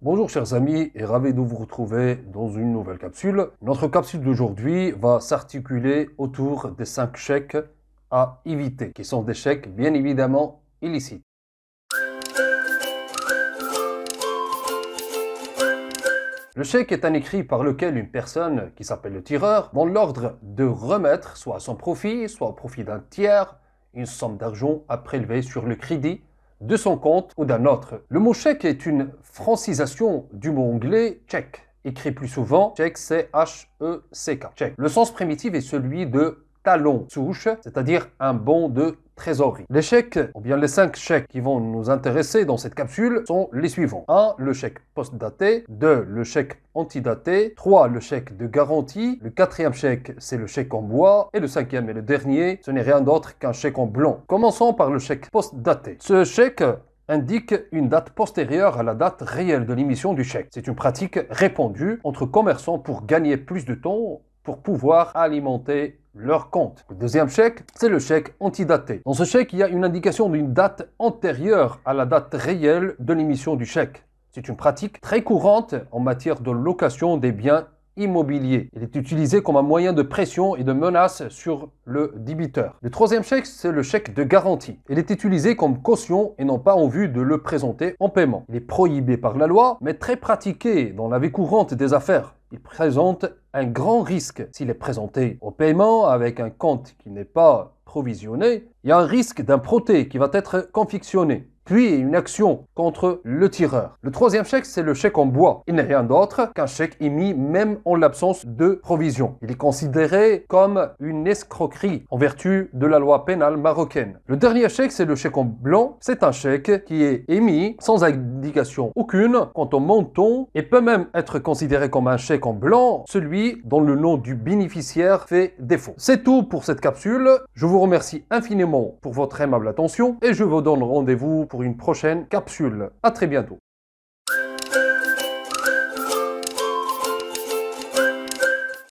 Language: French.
Bonjour chers amis et ravi de vous retrouver dans une nouvelle capsule. Notre capsule d'aujourd'hui va s'articuler autour des 5 chèques à éviter, qui sont des chèques bien évidemment illicites. Le chèque est un écrit par lequel une personne, qui s'appelle le tireur, dans l'ordre de remettre, soit à son profit, soit au profit d'un tiers, une somme d'argent à prélever sur le crédit de son compte ou d'un autre. Le mot chèque est une francisation du mot anglais check, écrit plus souvent chèque, C-H-E-C-K, check. Le sens primitif est celui de talon souche, c'est-à-dire un bon de trésorerie. Les chèques, ou bien les 5 chèques qui vont nous intéresser dans cette capsule sont les suivants. 1. Le chèque post-daté. 2. Le chèque antidaté. 3. Le chèque de garantie. Le 4e chèque, c'est le chèque en bois. Et le 5e et le dernier, ce n'est rien d'autre qu'un chèque en blanc. Commençons par le chèque post-daté. Ce chèque indique une date postérieure à la date réelle de l'émission du chèque. C'est une pratique répandue entre commerçants pour gagner plus de temps pour pouvoir alimenter leur compte. Le 2e chèque, c'est le chèque antidaté. Dans ce chèque, il y a une indication d'une date antérieure à la date réelle de l'émission du chèque. C'est une pratique très courante en matière de location des biens immobilier. Il est utilisé comme un moyen de pression et de menace sur le débiteur. Le 3e chèque, c'est le chèque de garantie. Il est utilisé comme caution et non pas en vue de le présenter en paiement. Il est prohibé par la loi, mais très pratiqué dans la vie courante des affaires. Il présente un grand risque. S'il est présenté au paiement avec un compte qui n'est pas provisionné, il y a un risque d'improté qui va être confectionné. Puis une action contre le tireur. Le 3e chèque, c'est le chèque en bois. Il n'est rien d'autre qu'un chèque émis même en l'absence de provision. Il est considéré comme une escroquerie en vertu de la loi pénale marocaine. Le dernier chèque, c'est le chèque en blanc. C'est un chèque qui est émis sans indication aucune quant au montant et peut même être considéré comme un chèque en blanc, celui dont le nom du bénéficiaire fait défaut. C'est tout pour cette capsule. Je vous remercie infiniment pour votre aimable attention et je vous donne rendez-vous pour une prochaine capsule. À très bientôt.